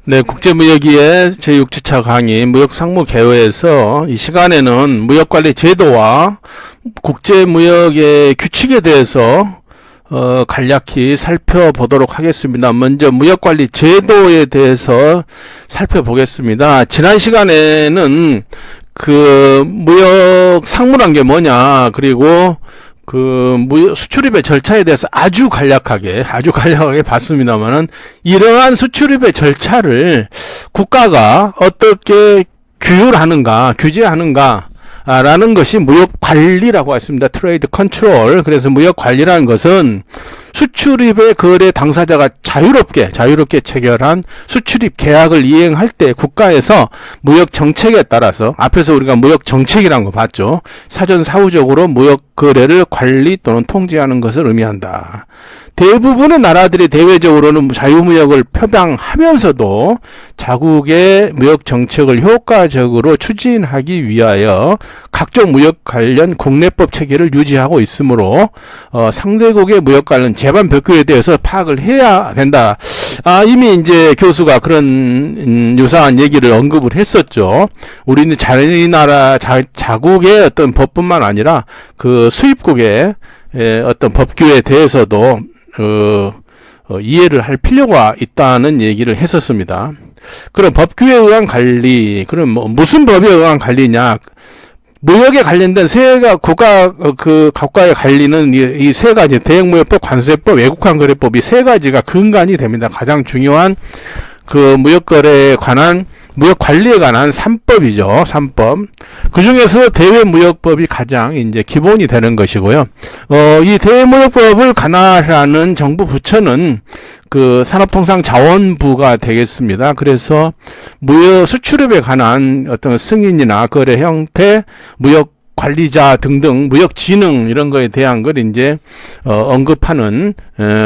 네, 국제무역위의 제6주차 강의 무역상무개요에서 이 시간에는 무역관리 제도와 국제무역의 규칙에 대해서 간략히 살펴보도록 하겠습니다. 먼저 무역관리 제도에 대해서 살펴보겠습니다. 지난 시간에는 그 무역 상무란 게 뭐냐, 그리고 그 수출입의 절차에 대해서 아주 간략하게 봤습니다만은, 이러한 수출입의 절차를 국가가 어떻게 규율하는가, 규제하는가 라는 것이 무역관리라고 했습니다. 트레이드 컨트롤. 그래서 무역관리라는 것은 수출입의 거래 당사자가 자유롭게 체결한 수출입 계약을 이행할 때 국가에서 무역 정책에 따라서, 앞에서 우리가 무역 정책이라는 거 봤죠. 사전 사후적으로 무역 거래를 관리 또는 통제하는 것을 의미한다. 대부분의 나라들이 대외적으로는 자유무역을 표방하면서도 자국의 무역 정책을 효과적으로 추진하기 위하여 각종 무역 관련 국내법 체계를 유지하고 있으므로 상대국의 무역 관련 제반 벽규에 대해서 파악을 해야 된다. 이미 이제 교수가 그런 유사한 얘기를 언급을 했었죠. 우리는 자기 나라 자국의 어떤 법뿐만 아니라 그 수입국의 어떤 법규에 대해서도 이해를 할 필요가 있다는 얘기를 했었습니다. 그럼 법규에 의한 관리, 그럼 무슨 법에 의한 관리냐? 무역에 관련된 국가의 관리는 이 세 가지, 대형무역법, 관세법, 외국환 거래법, 이 세 가지가 근간이 됩니다. 가장 중요한 그 무역거래에 관한, 무역 관리에 관한 3법이죠. 3법. 그 중에서 대외무역법이 가장 이제 기본이 되는 것이고요. 이 대외무역법을 관할하는 정부 부처는 그 산업통상자원부가 되겠습니다. 그래서 무역 수출입에 관한 어떤 승인이나 거래 형태, 무역 관리자 등등 무역진흥 이런 거에 대한 걸 이제 언급하는,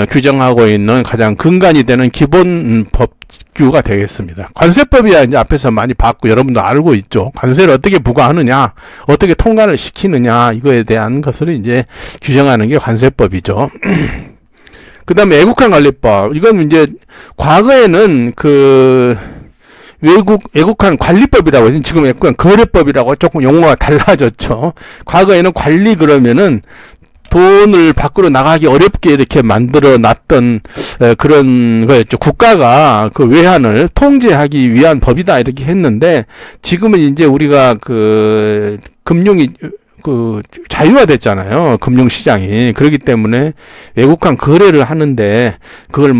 규정하고 있는 가장 근간이 되는 기본 법규가 되겠습니다. 관세법이야 이제 앞에서 많이 봤고 여러분도 알고 있죠. 관세를 어떻게 부과하느냐, 어떻게 통관을 시키느냐, 이거에 대한 것을 이제 규정하는 게 관세법이죠. 그 다음에 외국환 관리법. 이건 이제 과거에는 그 외국환 관리법이라고 해서 지금 외국환 거래법이라고 조금 용어가 달라졌죠. 과거에는 관리 그러면은 돈을 밖으로 나가기 어렵게 이렇게 만들어 놨던 그런 거였죠. 국가가 그 외환을 통제하기 위한 법이다 이렇게 했는데, 지금은 이제 우리가 그 금융이 자유화됐잖아요. 금융시장이. 그렇기 때문에 외국환 거래를 하는데 그걸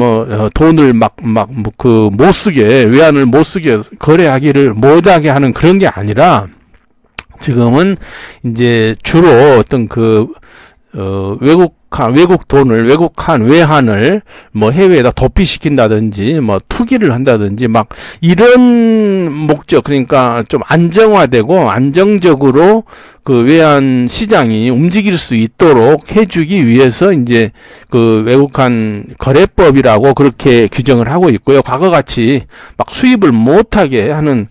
돈을 못 쓰게, 외환을 못 쓰게 거래하기를 못하게 하는 그런 게 아니라, 지금은 이제 주로 어떤 외환을 해외에다 도피시킨다든지, 투기를 한다든지, 이런 목적, 그러니까 좀 안정화되고 안정적으로 그 외환 시장이 움직일 수 있도록 해주기 위해서 이제 그 외국환 거래법이라고 그렇게 규정을 하고 있고요. 과거같이 수입을 못하게 하는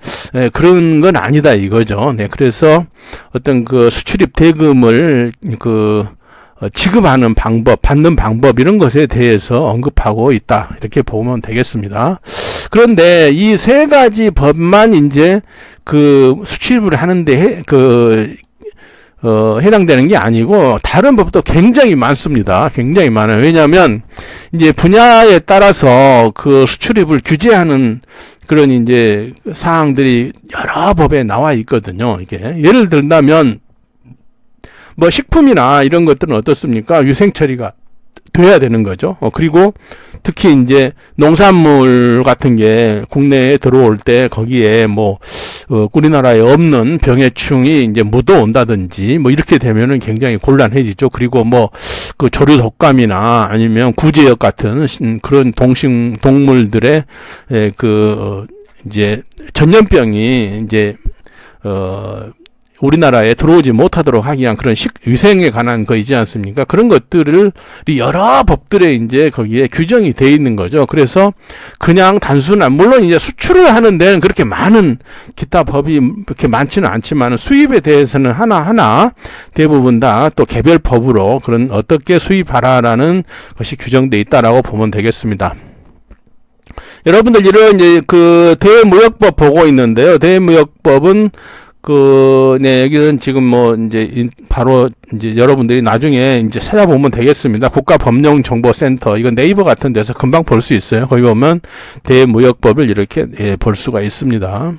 그런 건 아니다 이거죠. 네, 그래서 어떤 그 수출입 대금을 지급하는 방법, 받는 방법, 이런 것에 대해서 언급하고 있다, 이렇게 보면 되겠습니다. 그런데 이 세 가지 법만 이제 그 수출입을 하는데 해당되는 게 아니고, 다른 법도 굉장히 많습니다. 굉장히 많아요. 왜냐하면 이제 분야에 따라서 그 수출입을 규제하는 그런 이제 사항들이 여러 법에 나와 있거든요. 이게 예를 들자면 식품이나 이런 것들은 어떻습니까? 유생 처리가 돼야 되는 거죠. 그리고 특히 이제 농산물 같은 게 국내에 들어올 때 거기에 우리나라에 없는 병해충이 이제 묻어온다든지 이렇게 되면은 굉장히 곤란해지죠. 그리고 그 조류 독감이나 아니면 구제역 같은 그런 동물들의 이제 전염병이 이제 우리나라에 들어오지 못하도록 하기 위한 그런 위생에 관한 거 있지 않습니까? 그런 것들을 여러 법들에 이제 거기에 규정이 돼 있는 거죠. 그래서 그냥 단순한, 물론 이제 수출을 하는 데는 그렇게 많은 기타 법이 그렇게 많지는 않지만, 수입에 대해서는 하나하나 대부분 다 또 개별 법으로 그런 어떻게 수입하라라는 것이 규정돼 있다라고 보면 되겠습니다. 여러분들 이런 이제 그 대외무역법 보고 있는데요. 대외무역법은 네, 여기는 지금 뭐 이제 바로 이제 여러분들이 나중에 이제 찾아보면 되겠습니다. 국가법령정보센터, 이건 네이버 같은 데서 금방 볼 수 있어요. 거기 보면 대외무역법을 이렇게 볼 수가 있습니다.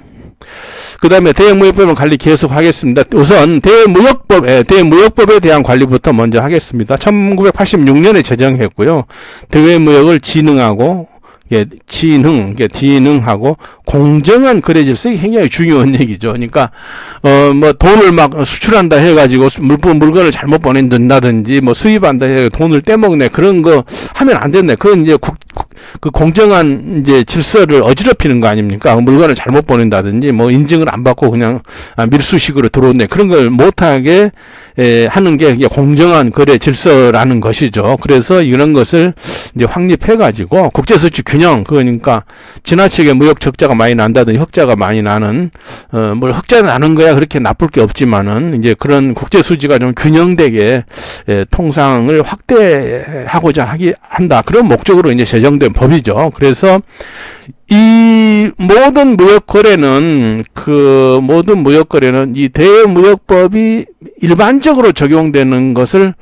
그 다음에 대외무역법은 관리 계속 하겠습니다. 우선 대외무역법에 대한 관리부터 먼저 하겠습니다. 1986년에 제정했고요. 대외무역을 진흥하고 진흥하고 공정한 거래 질서, 이게 굉장히 중요한 얘기죠. 그러니까 뭐 돈을 막 수출한다 해가지고 물건을 잘못 보낸다든지 뭐 수입한다 해서 돈을 떼먹네, 그런 거 하면 안 된다. 그건 이제 그 공정한 이제 질서를 어지럽히는 거 아닙니까? 물건을 잘못 보낸다든지 뭐 인증을 안 받고 그냥 밀수식으로 들어오네, 그런 걸 못하게 하는 게 공정한 거래 질서라는 것이죠. 그래서 이런 것을 이제 확립해가지고 국제수출 균형, 그러니까 지나치게 무역 적자가 많이 난다든지 흑자가 많이 나는, 뭘 흑자 나는 거야 그렇게 나쁠 게 없지만은 이제 그런 국제수지가 좀 균형되게 통상을 확대하고자 한다, 그런 목적으로 이제 제정된 법이죠. 그래서 이 모든 무역 거래는 이 대무역법이 일반적으로 적용되는 것을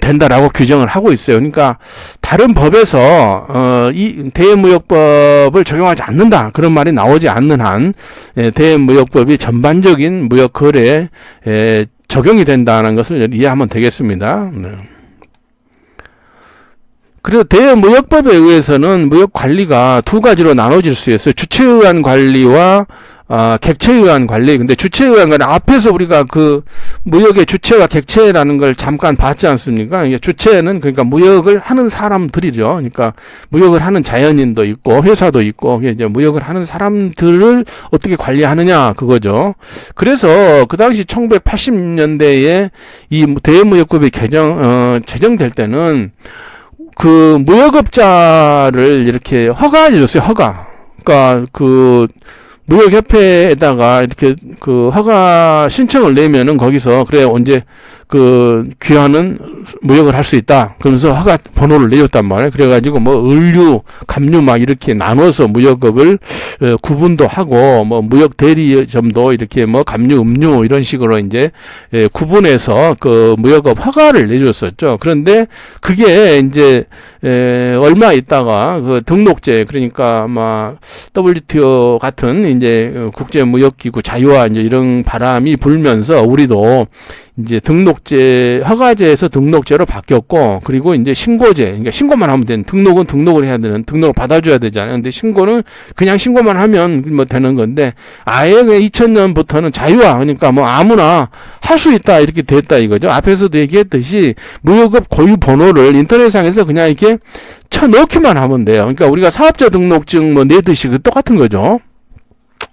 된다라고 규정을 하고 있어요. 그러니까 다른 법에서 이 대무역법을 적용하지 않는다, 그런 말이 나오지 않는 한 대무역법이 전반적인 무역 거래에 적용이 된다는 것을 이해하면 되겠습니다. 네. 그래서 대무역법에 의해서는 무역 관리가 두 가지로 나눠질 수 있어요. 주체에 의한 관리와 객체에 의한 관리. 근데 주체에 의한 관리, 앞에서 우리가 그 무역의 주체와 객체라는 걸 잠깐 봤지 않습니까? 이게 주체는 그러니까 무역을 하는 사람들이죠. 그러니까 무역을 하는 자연인도 있고 회사도 있고, 이제 무역을 하는 사람들을 어떻게 관리하느냐, 그거죠. 그래서 그 당시 1980년대에 이 대무역법이 제정될 때는 그 무역업자를 이렇게 허가해 줬어요. 허가. 그러니까 그 무역협회에다가 이렇게 그 허가 신청을 내면은 거기서 그래 언제 그 귀하는 무역을 할 수 있다, 그러면서 허가 번호를 내줬단 말이에요. 그래가지고 뭐 을류, 갑류 막 이렇게 나눠서 무역업을 구분도 하고, 뭐 무역 대리점도 이렇게 뭐 갑류, 음류 이런 식으로 이제 구분해서 그 무역업 허가를 내줬었죠. 그런데 그게 이제 얼마 있다가 그 등록제, 그러니까 아마 WTO 같은 이제 국제무역기구 자유화 이제 이런 바람이 불면서 우리도 이제 등록제, 허가제에서 등록제로 바뀌었고, 그리고 이제 신고제, 그러니까 신고만 하면 되는, 등록은 등록을 해야 되는, 등록을 받아줘야 되잖아요. 근데 신고는 그냥 신고만 하면 뭐 되는 건데, 아예 2000년부터는 자유화, 그러니까 뭐 아무나 할 수 있다, 이렇게 됐다 이거죠. 앞에서도 얘기했듯이 무역업 고유 번호를 인터넷상에서 그냥 이렇게 쳐넣기만 하면 돼요. 그러니까 우리가 사업자 등록증 뭐 내듯이 똑같은 거죠.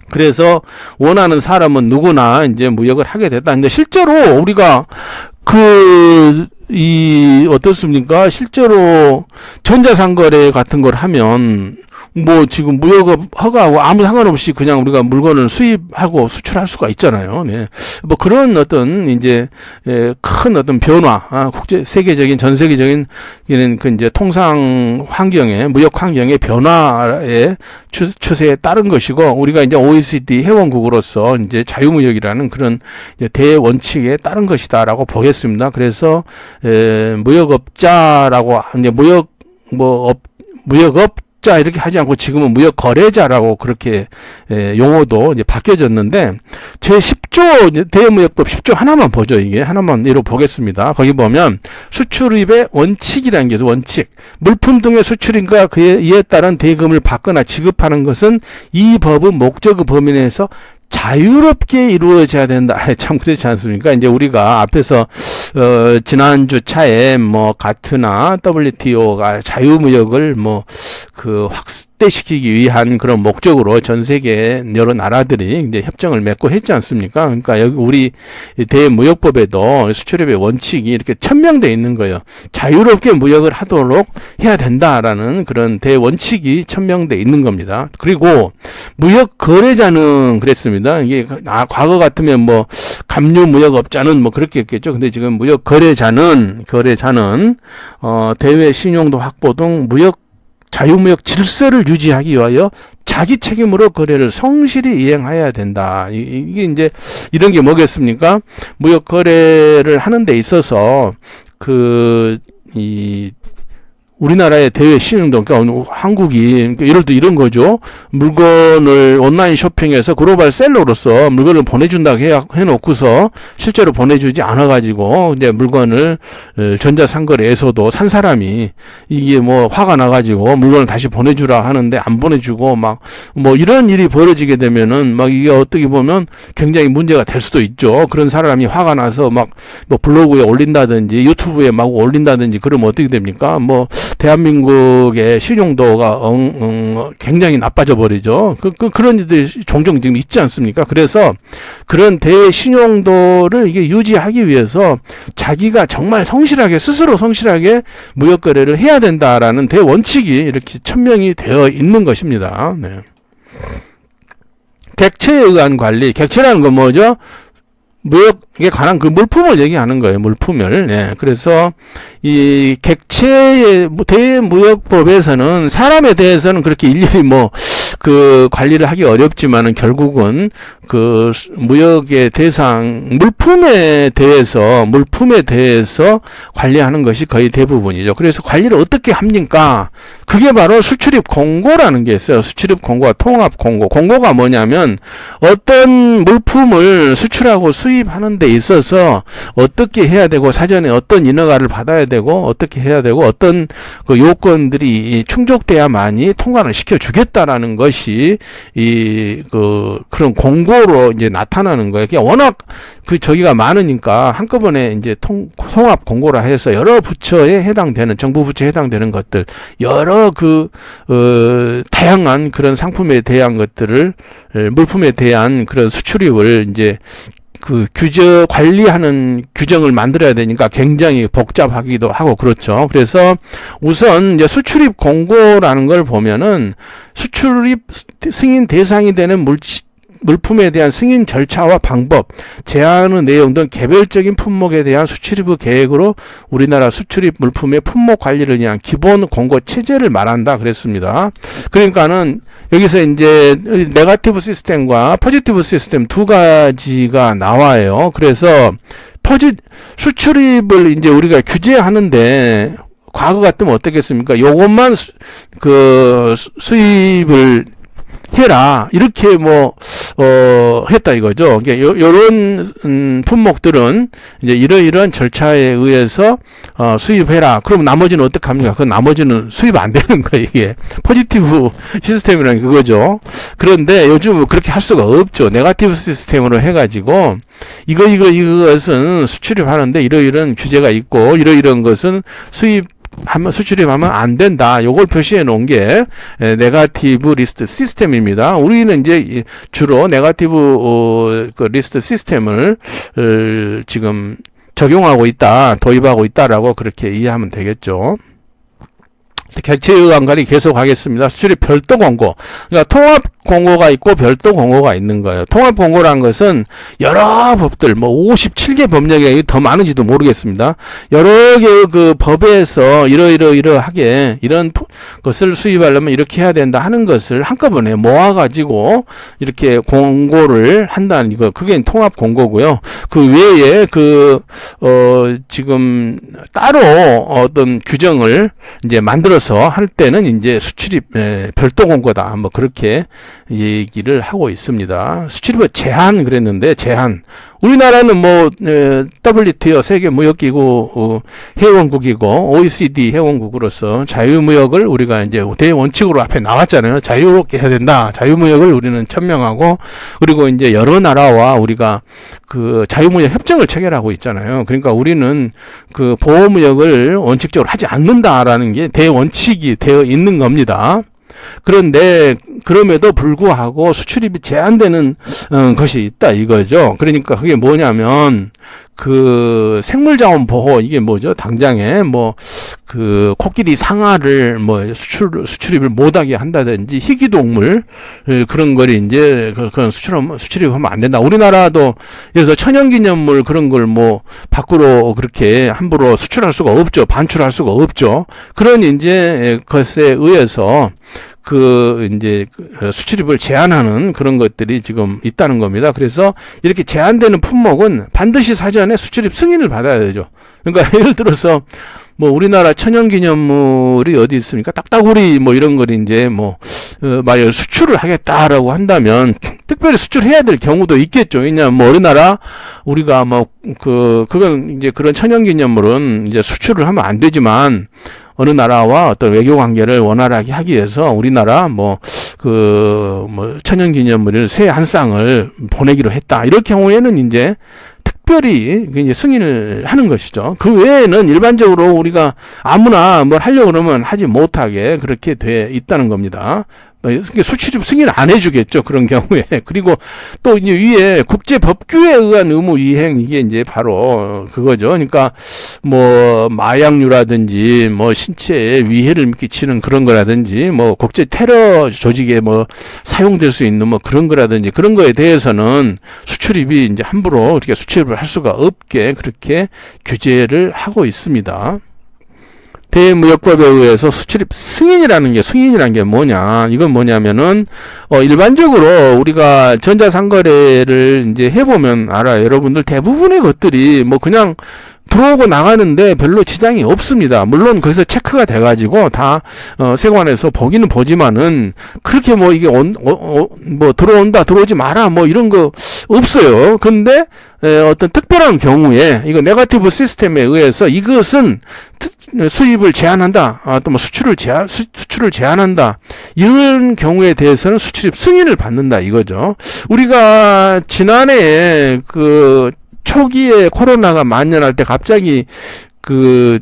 그래서 원하는 사람은 누구나 이제 무역을 하게 됐다. 근데 실제로 우리가 어떻습니까? 실제로 전자상거래 같은 걸 하면 뭐 지금 무역업 허가하고 아무 상관없이 그냥 우리가 물건을 수입하고 수출할 수가 있잖아요. 네. 뭐 그런 어떤 이제 큰 어떤 변화, 세계적인 전 세계적인 그 이제 통상 환경의 무역 환경의 변화의 추세에 따른 것이고, 우리가 이제 OECD 회원국으로서 이제 자유무역이라는 그런 이제 대원칙에 따른 것이다라고 보겠습니다. 그래서 무역업자라고 이제 무역업 이렇게 하지 않고 지금은 무역 거래자라고 그렇게 용어도 이제 바뀌어졌는데, 제 10조 대무역법 10조 하나만 보죠. 이게 하나만 예로 보겠습니다. 거기 보면 수출입의 원칙이라는 게 있어요. 원칙. 물품 등의 수출인가 이에 따른 대금을 받거나 지급하는 것은 이 법은 목적의 범위 내에서 자유롭게 이루어져야 된다. 참 그렇지 않습니까? 이제 우리가 앞에서 지난주 차에 뭐 가트나 WTO가 자유무역을 뭐 확대시키기 위한 그런 목적으로 전 세계 여러 나라들이 이제 협정을 맺고 했지 않습니까? 그러니까 여기 우리 대무역법에도 수출입의 원칙이 이렇게 천명되어 있는 거예요. 자유롭게 무역을 하도록 해야 된다라는 그런 대원칙이 천명되어 있는 겁니다. 그리고 무역 거래자는 그랬습니다. 이게 과거 같으면 뭐 갑류 무역업자는 뭐 그렇게 했겠죠. 근데 지금 무역 거래자는 대외 신용도 확보 등 무역 자유무역 질서를 유지하기 위하여 자기 책임으로 거래를 성실히 이행해야 된다. 이게 이제 이런 게 뭐겠습니까? 무역 거래를 하는 데 있어서 우리나라의 대외 신용도, 그러니까 한국이, 예를 들어 이런 거죠. 물건을 온라인 쇼핑에서 글로벌 셀러로서 물건을 보내준다고 해놓고서 실제로 보내주지 않아가지고, 이제 물건을 전자상거래에서도 산 사람이 이게 뭐 화가 나가지고 물건을 다시 보내주라 하는데 안 보내주고 이런 일이 벌어지게 되면은 이게 어떻게 보면 굉장히 문제가 될 수도 있죠. 그런 사람이 화가 나서 블로그에 올린다든지 유튜브에 올린다든지 그러면 어떻게 됩니까? 대한민국의 신용도가 굉장히 나빠져 버리죠. 그런 일들이 종종 지금 있지 않습니까? 그래서 그런 대신용도를 이게 유지하기 위해서 자기가 정말 스스로 성실하게 무역 거래를 해야 된다라는 대원칙이 이렇게 천명이 되어 있는 것입니다. 네. 객체에 의한 관리. 객체라는 건 뭐죠? 무역에 관한 그 물품을 얘기하는 거예요. 물품을. 예. 그래서 이 객체의 대무역법에서는 사람에 대해서는 그렇게 일일이 관리를 하기 어렵지만은 결국은 그 무역의 대상 물품에 대해서 관리하는 것이 거의 대부분이죠. 그래서 관리를 어떻게 합니까? 그게 바로 수출입 공고라는 게 있어요. 수출입 공고와 통합 공고. 공고가 뭐냐면 어떤 물품을 수출하고 수입하는 데 있어서 어떻게 해야 되고 사전에 어떤 인허가를 받아야 되고 어떻게 해야 되고 어떤 그 요건들이 충족돼야만이 통과를 시켜주겠다라는 것이 그런 공고로 이제 나타나는 거예요. 그러니까 워낙 저기가 많으니까 한꺼번에 이제 통합 공고라 해서 여러 부처에 해당되는 정부 부처에 해당되는 것들 여러 다양한 그런 상품에 대한 것들을 물품에 대한 그런 수출입을 이제 관리하는 규정을 만들어야 되니까 굉장히 복잡하기도 하고 그렇죠. 그래서 우선 이제 수출입 공고라는 걸 보면은 수출입 승인 대상이 되는 물품에 대한 승인 절차와 방법, 제한의 내용 등 개별적인 품목에 대한 수출입 계획으로 우리나라 수출입 물품의 품목 관리를 위한 기본 공고 체제를 말한다 그랬습니다. 그러니까는 여기서 이제 네거티브 시스템과 포지티브 시스템 두 가지가 나와요. 그래서 수출입을 이제 우리가 규제하는데 과거 같으면 어떻겠습니까? 요것만 수입을 해라 이렇게 했다 이거죠. 요런 품목들은 이제 이러이러한 절차에 의해서 수입해라. 그럼 나머지는 어떡합니까? 그 나머지는 수입 안 되는 거예요. 이게 포지티브 시스템이라는 그거죠. 그런데 요즘 그렇게 할 수가 없죠. 네거티브 시스템으로 해가지고 이것은 수출입하는데 이러이러한 규제가 있고 이러이러한 것은 수출입하면 안 된다. 요걸 표시해 놓은 게 네거티브 리스트 시스템입니다. 우리는 이제 주로 네거티브 리스트 시스템을 지금 적용하고 있다, 도입하고 있다라고 그렇게 이해하면 되겠죠. 객체에 의한 관리 계속하겠습니다. 수출입 별도 공고. 그러니까 통합 공고가 있고 별도 공고가 있는 거예요. 통합 공고라는 것은 여러 법들, 57개 법령이 더 많은지도 모르겠습니다. 여러 개 법에서 이러하게 이런 것을 수입하려면 이렇게 해야 된다 하는 것을 한꺼번에 모아가지고 이렇게 공고를 한다는 이거. 그게 통합 공고고요. 그 외에 지금 따로 어떤 규정을 이제 만들어서 할 때는 이제 수출입 별도 공고다. 그렇게 얘기를 하고 있습니다. 수출입의 제한 그랬는데 제한. 우리나라는 WTO 세계무역기구 회원국이고 OECD 회원국으로서 자유무역을 우리가 이제 대원칙으로 앞에 나왔잖아요. 자유롭게 해야 된다. 자유무역을 우리는 천명하고 그리고 이제 여러 나라와 우리가 자유무역 협정을 체결하고 있잖아요. 그러니까 우리는 보호무역을 원칙적으로 하지 않는다라는 게 대원칙이 되어 있는 겁니다. 그런데 그럼에도 불구하고 수출입이 제한되는 것이 있다 이거죠. 그러니까 그게 뭐냐면 생물자원 보호 이게 뭐죠? 당장에 그 코끼리 상아를 뭐 수출입을 못하게 한다든지 희귀동물 그런 걸 이제 그런 수출입하면 안 된다. 우리나라도 그래서 천연기념물 그런 걸 뭐 밖으로 그렇게 함부로 수출할 수가 없죠. 반출할 수가 없죠. 그런 이제 것에 의해서 그 이제 수출입을 제한하는 그런 것들이 지금 있다는 겁니다. 그래서 이렇게 제한되는 품목은 반드시 사전에 수출입 승인을 받아야 되죠. 그러니까 예를 들어서 뭐 우리나라 천연기념물이 어디 있습니까? 딱따구리 뭐 이런 걸 이제 뭐 만약 수출을 하겠다라고 한다면 특별히 수출해야 될 경우도 있겠죠. 왜냐하면 뭐 어느 나라 우리가 뭐 그건 이제 그런 천연기념물은 이제 수출을 하면 안 되지만 어느 나라와 어떤 외교 관계를 원활하게 하기 위해서 우리나라 뭐 천연기념물을 새 한 쌍을 보내기로 했다. 이럴 경우에는 이제 특별히 이제 승인을 하는 것이죠. 그 외에는 일반적으로 우리가 아무나 뭘 하려고 그러면 하지 못하게 그렇게 돼 있다는 겁니다. 수출입 승인 안 해주겠죠. 그런 경우에. 그리고 또 이제 위에 국제법규에 의한 의무 이행, 이게 이제 바로 그거죠. 그러니까 뭐 마약류라든지 뭐 신체에 위해를 미치는 그런 거라든지 뭐 국제 테러 조직에 뭐 사용될 수 있는 뭐 그런 거라든지 그런 거에 대해서는 수출입이 이제 함부로 어떻게 수출입을 할 수가 없게 그렇게 규제를 하고 있습니다. 대무역법에 의해서 수출입 승인이라는 게 뭐냐? 이건 뭐냐면은 일반적으로 우리가 전자상거래를 이제 해보면 알아요. 여러분들 대부분의 것들이 뭐 그냥 들어오고 나가는데 별로 지장이 없습니다. 물론 거기서 체크가 돼가지고 다 세관에서 보기는 보지만은 그렇게 뭐 이게 뭐 들어온다 들어오지 마라 뭐 이런 거 없어요. 근데 어떤 특별한 경우에 이거 네거티브 시스템에 의해서 이것은 수입을 제한한다, 또 뭐 수출을 제한한다, 이런 경우에 대해서는 수출입 승인을 받는다 이거죠. 우리가 지난해 그 초기에 코로나가 만연할 때 갑자기 그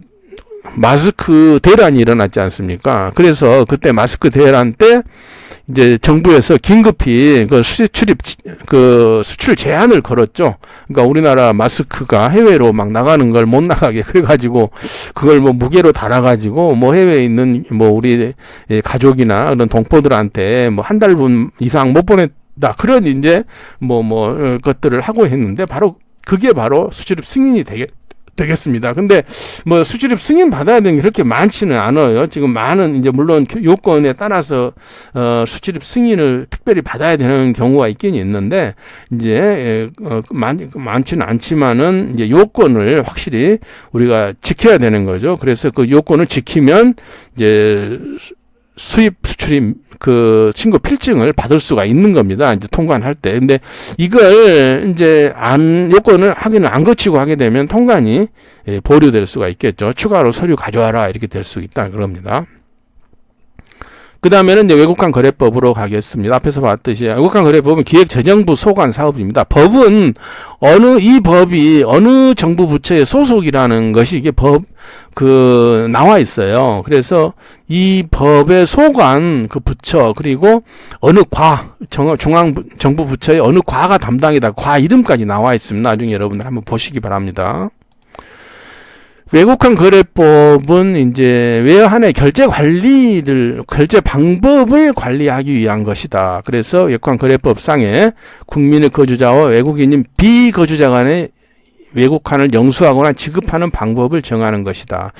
마스크 대란이 일어났지 않습니까? 그래서 그때 마스크 대란 때 이제 정부에서 긴급히 수출 제한을 걸었죠. 그러니까 우리나라 마스크가 해외로 막 나가는 걸 못 나가게 그래가지고 그걸 뭐 무게로 달아가지고 뭐 해외에 있는 뭐 우리 가족이나 그런 동포들한테 뭐 한 달분 이상 못 보냈다. 그런 이제 것들을 하고 했는데 그게 바로 수출입 승인이 되겠습니다. 근데 뭐 수출입 승인 받아야 되는 게 그렇게 많지는 않아요. 지금 많은 이제 물론 요건에 따라서 수출입 승인을 특별히 받아야 되는 경우가 있긴 있는데 이제 많지는 않지만은 이제 요건을 확실히 우리가 지켜야 되는 거죠. 그래서 그 요건을 지키면 이제 수출입 신고 필증을 받을 수가 있는 겁니다. 이제 통관할 때. 근데 이걸 이제 요건을 안 거치고 하게 되면 통관이 보류될 수가 있겠죠. 추가로 서류 가져와라 이렇게 될 수 있다 그럽니다. 그 다음에는 이제 외국환 거래법으로 가겠습니다. 앞에서 봤듯이 외국환 거래법은 기획재정부 소관 사업입니다. 법은 이 법이 어느 정부 부처의 소속이라는 것이 이게 나와 있어요. 그래서 이 법의 소관 부처 그리고 어느 중앙정부 부처의 어느 과가 담당이다. 과 이름까지 나와 있습니다. 나중에 여러분들 한번 보시기 바랍니다. 외국환 거래법은 이제 외환의 결제 방법을 관리하기 위한 것이다. 그래서 외국환 거래법상에 국민의 거주자와 외국인인 비거주자 간의 외국환을 영수하거나 지급하는 방법을 정하는 것이다.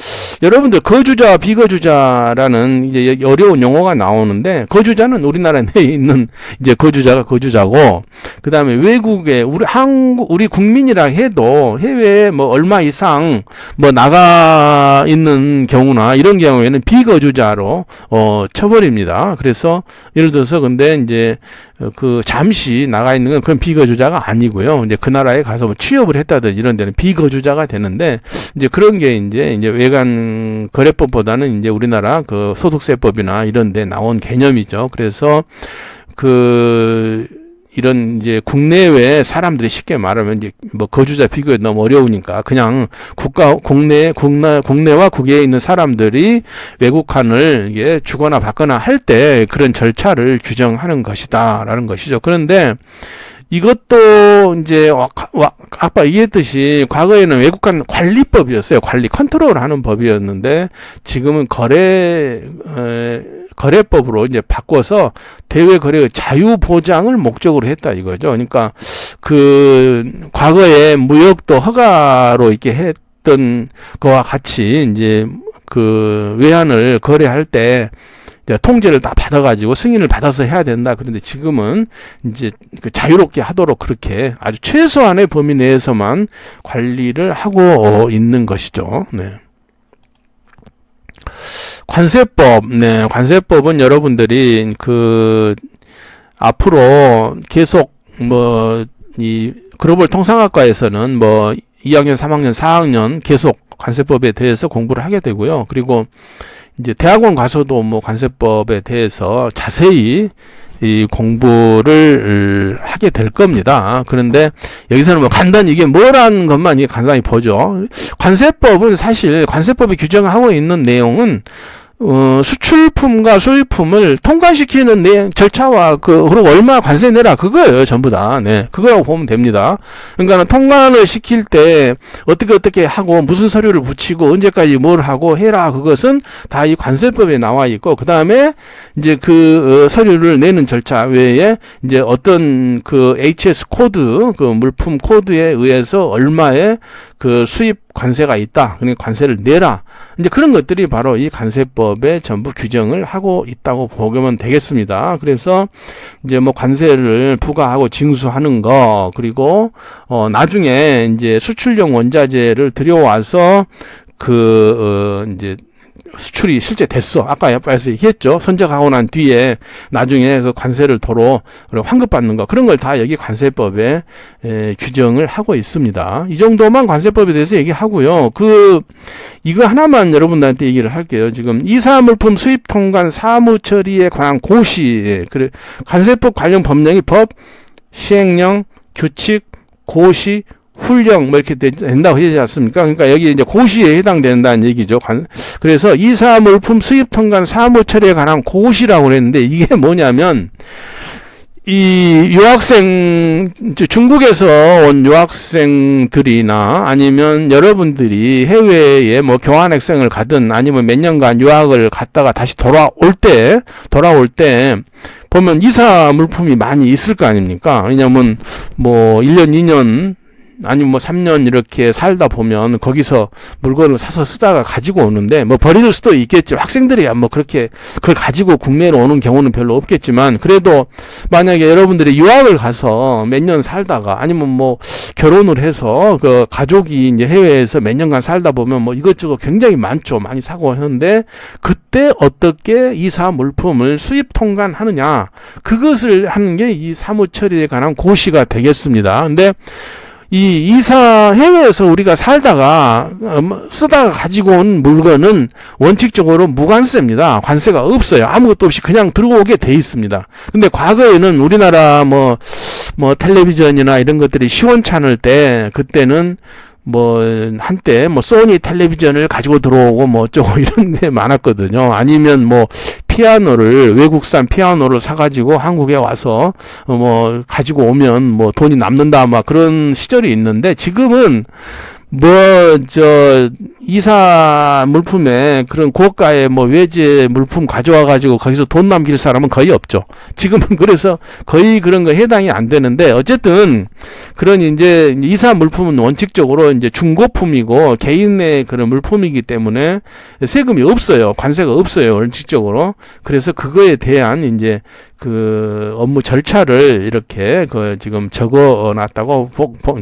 여러분들 거주자와 비거주자라는 이제 어려운 용어가 나오는데 거주자는 우리나라 내에 있는 이제 거주자가 거주자고 그다음에 외국에 우리 국민이라 해도 해외에 뭐 얼마 이상 뭐 나가 있는 경우나 이런 경우에는 비거주자로 쳐버립니다. 그래서 예를 들어서 근데 이제 잠시 나가 있는 건 그건 비거주자가 아니고요. 이제 그 나라에 가서 뭐 취업을 했다든지 이런 데는 비거주자가 되는데 이제 그런 게 이제 외관 거래법보다는 이제 우리나라 소득세법이나 이런 데 나온 개념이죠. 그래서 이런 이제 국내외 사람들이 쉽게 말하면 이제 뭐 거주자 비교가 너무 어려우니까 그냥 국내와 국외에 있는 사람들이 외국환을 이게 주거나 받거나 할 때 그런 절차를 규정하는 것이다라는 것이죠. 그런데 이것도 이제 아까 얘기했듯이 과거에는 외국간 관리법이었어요. 관리 컨트롤하는 법이었는데 지금은 거래법으로 이제 바꿔서 대외 거래의 자유 보장을 목적으로 했다 이거죠. 그러니까 그 과거에 무역도 허가로 이렇게 했던 거와 같이 이제 그 외환을 거래할 때 통제를 다 받아가지고 승인을 받아서 해야 된다. 그런데 지금은 이제 그 자유롭게 하도록 그렇게 아주 최소한의 범위 내에서만 관리를 하고 있는 것이죠. 네. 관세법, 네, 관세법은 여러분들이 그 앞으로 계속 이 글로벌 통상학과에서는 2학년, 3학년, 4학년 계속 관세법에 대해서 공부를 하게 되고요. 그리고 이제 대학원 가서도 관세법에 대해서 자세히 이 공부를 하게 될 겁니다. 그런데 여기서는 간단히 이게 뭐라는 것만 이게 간단히 보죠. 관세법은 사실 관세법이 규정하고 있는 내용은 수출품과 수입품을 통관시키는 절차와 그리고 얼마 관세 내라 그거예요. 전부 다. 네. 그거라고 보면 됩니다. 그러니까 통관을 시킬 때 어떻게 하고 무슨 서류를 붙이고 언제까지 뭘 하고 해라 그것은 다 이 관세법에 나와 있고 그다음에 이제 그 서류를 내는 절차 외에 이제 어떤 그 HS 코드 그 물품 코드에 의해서 얼마의 그 수입 관세가 있다. 그러니까 관세를 내라. 이제 그런 것들이 바로 이 관세법에 전부 규정을 하고 있다고 보면 되겠습니다. 그래서 이제 관세를 부과하고 징수하는 거, 그리고 나중에 이제 수출용 원자재를 들여와서 이제 수출이 실제 됐어. 아까 옆에서 얘기했죠. 선적하고 난 뒤에 나중에 그 관세를 도로 환급받는 거 그런 걸 다 여기 관세법에 규정을 하고 있습니다. 이 정도만 관세법에 대해서 얘기하고요. 이거 하나만 여러분들한테 얘기를 할게요. 지금 이사물품 수입 통관 사무 처리에 관한 고시, 관세법 관련 법령이 법, 시행령, 규칙, 고시, 훈령 이렇게 된다고 하지 않습니까? 그러니까 여기 이제 고시에 해당된다는 얘기죠. 그래서 이사 물품 수입 통관 사무 처리에 관한 고시라고 그랬는데 이게 뭐냐면 이 중국에서 온 유학생들이나 아니면 여러분들이 해외에 교환학생을 가든 아니면 몇 년간 유학을 갔다가 다시 돌아올 때 보면 이사 물품이 많이 있을 거 아닙니까? 왜냐면 1년, 2년 아니면 3년 이렇게 살다 보면 거기서 물건을 사서 쓰다가 가지고 오는데 버릴 수도 있겠죠. 학생들이야 그렇게 그걸 가지고 국내로 오는 경우는 별로 없겠지만 그래도 만약에 여러분들이 유학을 가서 몇 년 살다가 아니면 결혼을 해서 그 가족이 이제 해외에서 몇 년간 살다 보면 이것저것 굉장히 많죠. 많이 사고 하는데 그때 어떻게 이사 물품을 수입 통관하느냐 그것을 하는 게 이 사무 처리에 관한 고시가 되겠습니다. 근데 이 이사 해외에서 우리가 살다가 쓰다가 가지고 온 물건은 원칙적으로 무관세입니다. 관세가 없어요. 아무것도 없이 그냥 들어오게 돼 있습니다. 근데 과거에는 우리나라 텔레비전이나 이런 것들이 시원찮을 때 그때는 한때 소니 텔레비전을 가지고 들어오고 어쩌고 이런 게 많았거든요. 아니면 피아노를 외국산 피아노를 사가지고 한국에 와서 가지고 오면 돈이 남는다 그런 시절이 있는데 지금은 이사 물품에 그런 고가의 외제 물품 가져와 가지고 거기서 돈 남길 사람은 거의 없죠. 지금은 그래서 거의 그런 거 해당이 안 되는데 어쨌든 그런 이제 이사 물품은 원칙적으로 이제 중고품이고 개인의 그런 물품이기 때문에 세금이 없어요. 관세가 없어요. 원칙적으로. 그래서 그거에 대한 이제 그 업무 절차를 이렇게 지금 적어 놨다고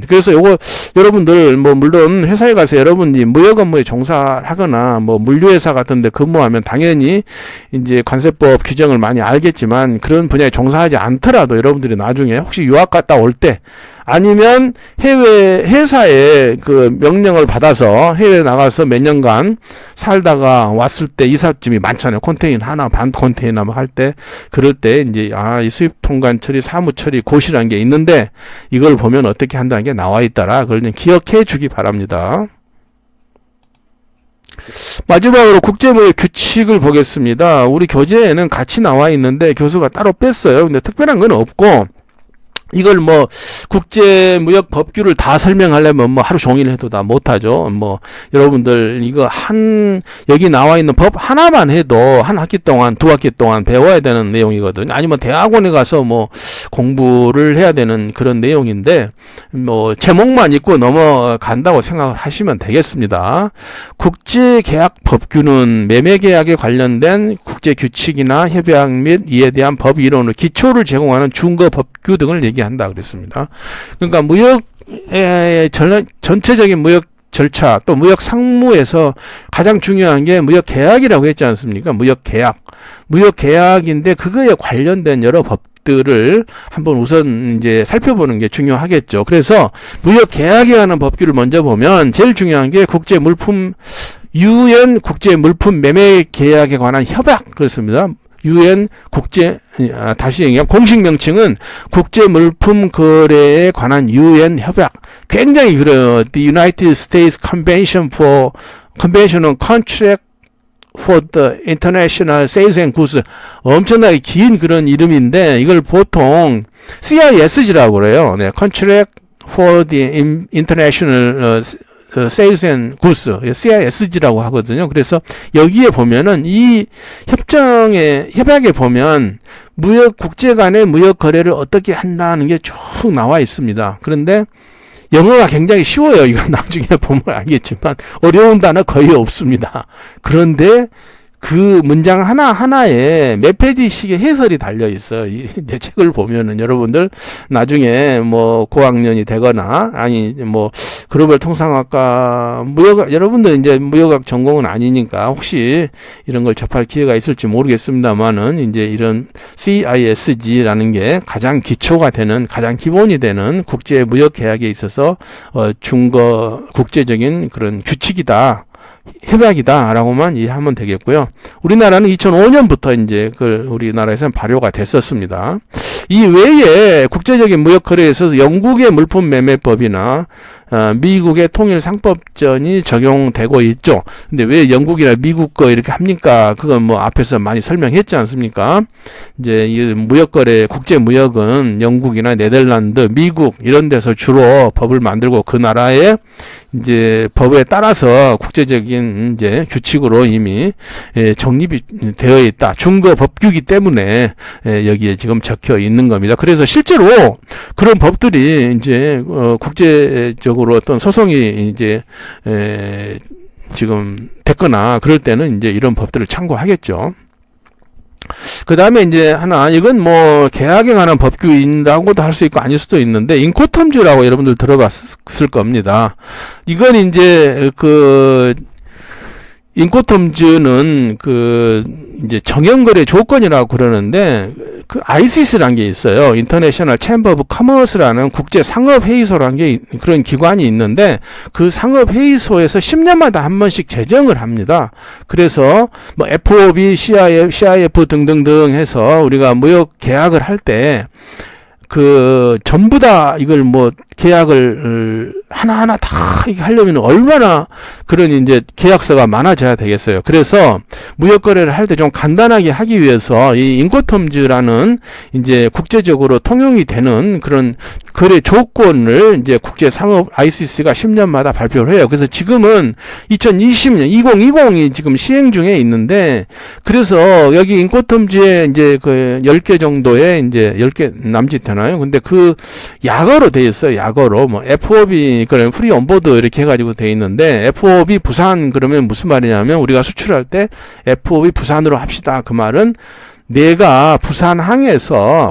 그래서 요거 여러분들 물론 회사에 가서 여러분이 무역 업무에 종사하거나 물류회사 같은 데 근무하면 당연히 이제 관세법 규정을 많이 알겠지만 그런 분야에 종사하지 않더라도 여러분들이 나중에 혹시 유학 갔다 올 때 아니면 해외 회사에 그 명령을 받아서 해외에 나가서 몇 년간 살다가 왔을 때 이삿짐이 많잖아요. 컨테이너 하나 반 컨테이너 할 때 그럴 때 이제 이 수입 통관 처리 사무 처리 고시라는 게 있는데 이걸 보면 어떻게 한다는 게 나와 있더라. 그걸 기억해 주기 바랍니다. 마지막으로 국제무역 규칙을 보겠습니다. 우리 교재에는 같이 나와 있는데 교수가 따로 뺐어요. 근데 특별한 건 없고 이걸 뭐 국제무역 법규를 다 설명하려면 뭐 하루 종일 해도 다 못하죠. 뭐 여러분들 이거 여기 나와 있는 법 하나만 해도 한 학기 동안, 두 학기 동안 배워야 되는 내용이거든요. 아니면 대학원에 가서 뭐 공부를 해야 되는 그런 내용인데 뭐 제목만 읽고 넘어간다고 생각을 하시면 되겠습니다. 국제계약 법규는 매매계약에 관련된 국제규칙이나 협약 및 이에 대한 법 이론을 기초를 제공하는 준거 법규 등을 얘기한다 그랬습니다. 그러니까 전체적인 무역 절차 또 무역 상무에서 가장 중요한 게 무역 계약이라고 했지 않습니까? 무역 계약인데 그거에 관련된 여러 법들을 한번 우선 이제 살펴보는 게 중요하겠죠. 그래서 무역 계약에 관한 법규를 먼저 보면 제일 중요한 게 UN 국제 물품 매매 계약에 관한 협약 그렇습니다. UN 다시 얘기하면 공식 명칭은 국제 물품 거래에 관한 UN 협약. 굉장히 The United States Convention on Contract for the International Sales and Goods. 엄청나게 긴 그런 이름인데 이걸 보통 CISG라고 그래요. 네, Contract for the International Sales and Goods, CISG라고 하거든요. 그래서 여기에 보면은 이 협약에 보면 국제 간의 무역 거래를 어떻게 한다는 게 쭉 나와 있습니다. 그런데 영어가 굉장히 쉬워요. 이건 나중에 보면 알겠지만 어려운 단어 거의 없습니다. 그런데 그 문장 하나하나에 몇 페이지씩의 해설이 달려 있어요. 이제 책을 보면은 여러분들 나중에 뭐 고학년이 되거나 아니 뭐 글로벌 통상학과 여러분들 이제 무역학 전공은 아니니까 혹시 이런 걸 접할 기회가 있을지 모르겠습니다만은 이제 이런 CISG라는 게 가장 기초가 되는 가장 기본이 되는 국제 무역 계약에 있어서 준거 국제적인 그런 규칙이다. 협약이다라고만 이해하면 되겠고요. 우리나라는 2005년부터 이제 우리나라에서는 발효가 됐었습니다. 이 외에 국제적인 무역 거래에 있어서 영국의 물품 매매법이나 미국의 통일상법전이 적용되고 있죠. 근데 왜 영국이나 미국 거 이렇게 합니까? 그건 뭐 앞에서 많이 설명했지 않습니까? 이제 이 무역거래, 국제무역은 영국이나 네덜란드, 미국 이런 데서 주로 법을 만들고 그 나라의 이제 법에 따라서 국제적인 이제 규칙으로 이미 정립이 되어 있다. 준거 법규이기 때문에 여기에 지금 적혀 있는 겁니다. 그래서 실제로 그런 법들이 이제 국제적으로 어떤 소송이 이제 지금 됐거나 그럴 때는 이제 이런 법들을 참고하겠죠. 그 다음에 이제 이건 뭐 계약에 관한 법규인다고도 할 수 있고 아닐 수도 있는데 인코텀즈라고 여러분들 들어봤을 겁니다. 이건 이제 인코텀즈는 이제 정형거래 조건이라고 그러는데 ICC라는 게 있어요. 인터내셔널 챔버 오브 커머스라는 국제 상업회의소라는 게 그런 기관이 있는데 그 상업회의소에서 10년마다 한 번씩 제정을 합니다. 그래서 뭐 FOB, CIF 등등등 해서 우리가 무역 계약을 할 때 전부 다 이걸 뭐 계약을 하나하나 다 이렇게 하려면 얼마나 그런 이제 계약서가 많아져야 되겠어요. 그래서 무역 거래를 할 때 좀 간단하게 하기 위해서 이 인코텀즈라는 이제 국제적으로 통용이 되는 그런 거래 조건을 이제 국제 상업 ICC가 10년마다 발표를 해요. 그래서 지금은 2020년 2020이 지금 시행 중에 있는데 그래서 여기 인코텀즈에 이제 10개 정도의 이제 10개 남짓 되나요? 근데 약어로 돼 있어요. 약어로 뭐 FOB 그러면 프리 온보드 이렇게 해가지고 돼 있는데 FOB 부산 그러면 무슨 말이냐면 우리가 수출할 때 FOB 부산으로 합시다. 그 말은 내가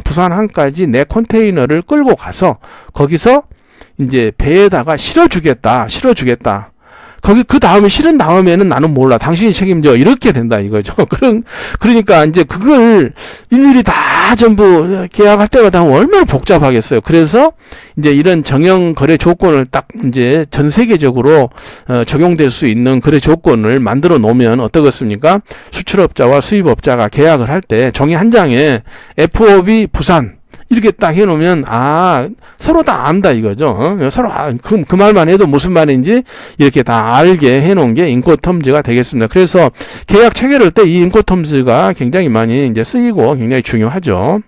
부산항까지 내 컨테이너를 끌고 가서 거기서 이제 배에다가 실어주겠다. 그 다음에 실은 다음에는 나는 몰라. 당신이 책임져. 이렇게 된다 이거죠. 그러니까 이제 그걸 일일이 다 전부 계약할 때마다 얼마나 복잡하겠어요. 그래서 이제 이런 정형 거래 조건을 딱 이제 전 세계적으로 적용될 수 있는 거래 조건을 만들어 놓으면 어떻겠습니까? 수출업자와 수입업자가 계약을 할 때 종이 한 장에 FOB 부산 이렇게 딱 해놓으면 서로 다 안다 이거죠. 서로 그 말만 해도 무슨 말인지 이렇게 다 알게 해놓은 게 인코텀즈가 되겠습니다. 그래서 계약 체결할 때 이 인코텀즈가 굉장히 많이 이제 쓰이고 굉장히 중요하죠.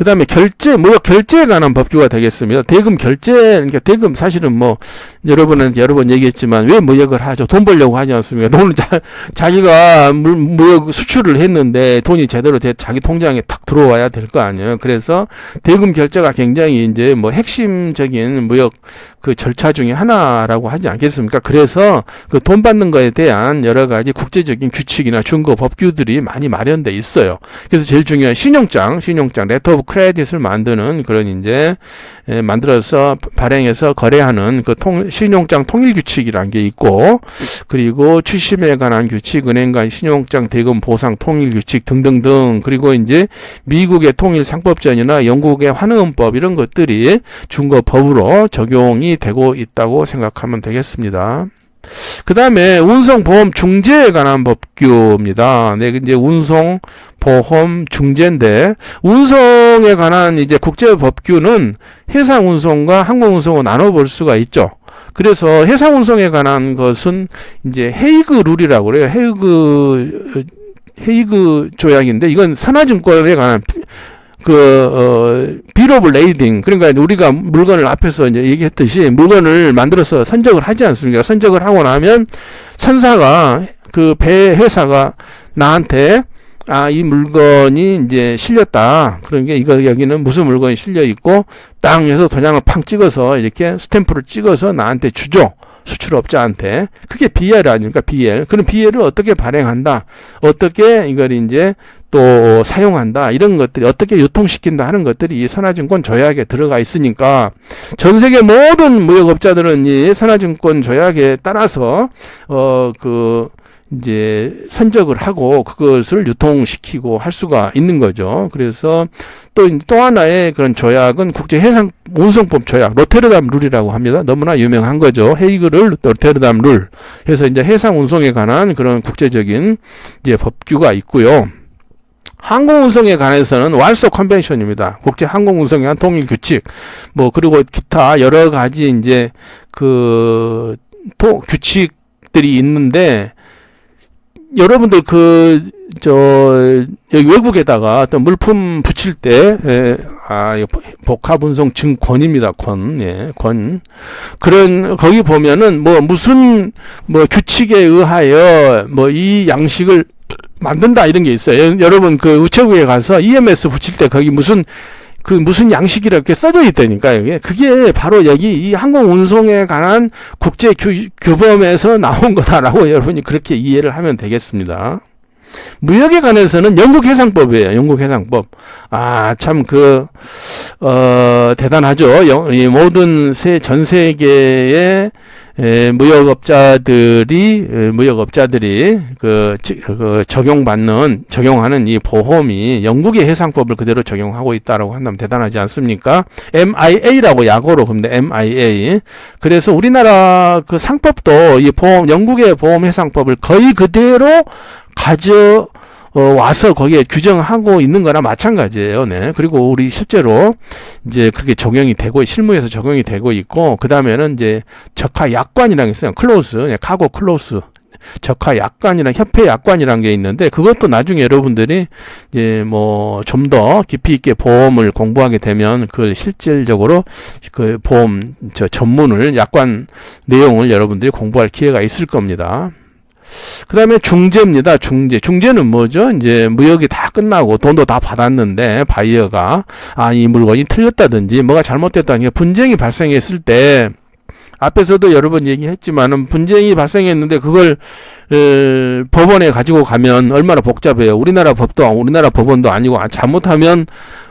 그 다음에 결제, 무역 결제에 관한 법규가 되겠습니다. 대금 결제, 그러니까 대금 사실은 뭐, 여러분은 여러 번 얘기했지만 왜 무역을 하죠? 돈 벌려고 하지 않습니까? 돈을 자기가 무역 수출을 했는데 돈이 제대로 자기 통장에 탁 들어와야 될 거 아니에요. 그래서 대금 결제가 굉장히 이제 뭐 핵심적인 무역 그 절차 중에 하나라고 하지 않겠습니까? 그래서 그 돈 받는 거에 대한 여러 가지 국제적인 규칙이나 준거 법규들이 많이 마련돼 있어요. 그래서 제일 중요한 신용장, 레터 오브 크레딧을 만드는 그런 이제 만들어서 발행해서 거래하는 그 신용장 통일 규칙이라는 게 있고, 그리고 추심에 관한 규칙, 은행 간 신용장 대금 보상 통일 규칙 등등등, 그리고 이제 미국의 통일 상법전이나 영국의 환흥법 이런 것들이 준거법으로 적용이 되고 있다고 생각하면 되겠습니다. 그 다음에 운송보험 중재에 관한 법규입니다. 네, 이제 운송보험 중재인데, 운송에 관한 이제 국제법규는 해상운송과 항공운송을 나눠볼 수가 있죠. 그래서 해상운송에 관한 것은 이제 헤이그 룰이라고 그래요. 헤이그 조약인데, 이건 선화증권에 관한 비ll 오브 레이딩, 그러니까 우리가 물건을 앞에서 이제 얘기했듯이 물건을 만들어서 선적을 하지 않습니까? 선적을 하고 나면 선사가 그 배 회사가 나한테 이 물건이 이제 실렸다. 그러니까 이거 여기는 무슨 물건이 실려 있고 땅에서 도장을 팡 찍어서 이렇게 스탬프를 찍어서 나한테 주죠. 수출업자한테. 그게 BL 아닙니까? BL. 그럼 BL을 어떻게 발행한다? 어떻게 이걸 이제 또 사용한다? 이런 것들이 어떻게 유통시킨다 하는 것들이 이 선화증권 조약에 들어가 있으니까 전 세계 모든 무역업자들은 이 선화증권 조약에 따라서 이제 선적을 하고 그것을 유통시키고 할 수가 있는 거죠. 그래서 또 하나의 그런 조약은 국제해상운송법 조약, 로테르담 룰이라고 합니다. 너무나 유명한 거죠. 헤이그를 로테르담 룰. 그래서 이제 해상운송에 관한 그런 국제적인 이제 법규가 있고요. 항공운송에 관해서는 왈서 컨벤션입니다. 국제항공운송에 관한 통일 규칙, 뭐 그리고 기타 여러 가지 이제 규칙들이 있는데, 여러분들 여기 외국에다가 어떤 물품 붙일 때, 복합운송 증권입니다. 권. 거기 보면은 무슨 규칙에 의하여 이 양식을 만든다 이런 게 있어요. 여러분 우체국에 가서 EMS 붙일 때 거기 무슨 양식이라고 써져 있다니까요. 그게 바로 여기 이 항공운송에 관한 국제 규범에서 나온 거다라고 여러분이 그렇게 이해를 하면 되겠습니다. 무역에 관해서는 영국해상법이에요. 영국해상법. 참 대단하죠. 이 모든 전 세계의 무역업자들이 적용하는 이 보험이 영국의 해상법을 그대로 적용하고 있다라고 한다면 대단하지 않습니까? MIA라고 약어로 그럽니다. MIA. 그래서 우리나라 상법도 이 영국의 보험 해상법을 거의 그대로 와서 거기에 규정하고 있는 거나 마찬가지예요. 네. 그리고 우리 실제로 이제 그렇게 적용이 되고, 실무에서 적용이 되고 있고, 그 다음에는 이제 적하 약관이라는 게 있어요. 클로스, 카고 클로스. 적하 약관이랑 협회 약관이라는 게 있는데, 그것도 나중에 여러분들이 이제 좀 더 깊이 있게 보험을 공부하게 되면 그걸 실질적으로 보험 전문을 약관 내용을 여러분들이 공부할 기회가 있을 겁니다. 그 다음에 중재입니다. 중재는 뭐죠? 이제 무역이 다 끝나고 돈도 다 받았는데 바이어가 이 물건이 틀렸다든지 뭐가 잘못됐다는 게 분쟁이 발생했을 때, 앞에서도 여러 번 얘기했지만은 분쟁이 발생했는데 그걸 법원에 가지고 가면 얼마나 복잡해요. 우리나라 법원도 아니고 잘못하면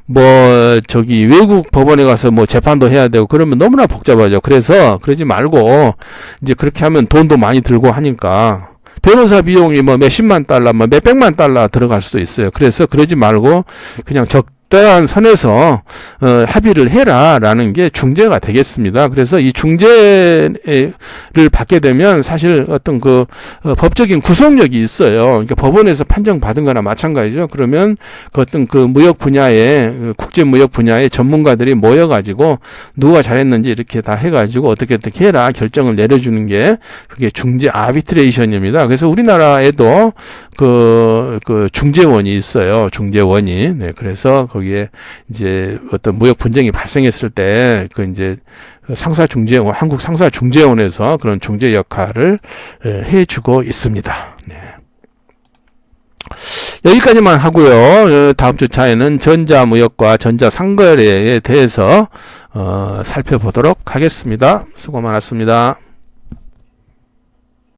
외국 법원에 가서 재판도 해야 되고 그러면 너무나 복잡하죠. 그래서 그러지 말고 이제 그렇게 하면 돈도 많이 들고 하니까 변호사 비용이 몇십만 달러, 몇백만 달러 들어갈 수도 있어요. 그래서 그러지 말고 그냥 적당한 선에서 합의를 해라라는 게 중재가 되겠습니다. 그래서 이 중재를 받게 되면 사실 어떤 법적인 구속력이 있어요. 그러니까 법원에서 판정받은 거나 마찬가지죠. 그러면 어떤 무역 분야에, 국제 무역 분야의 전문가들이 모여가지고 누가 잘했는지 이렇게 다 해가지고 어떻게 해라 결정을 내려주는 게 그게 중재 아비트레이션입니다. 그래서 우리나라에도 그 중재원이 있어요. 중재원이. 네, 그래서 거기에 이제 어떤 무역 분쟁이 발생했을 때, 그 이제 상사중재원, 한국 상사중재원에서 그런 중재 역할을 해주고 있습니다. 네. 여기까지만 하고요. 다음 주차에는 전자무역과 전자상거래에 대해서 살펴보도록 하겠습니다. 수고 많았습니다.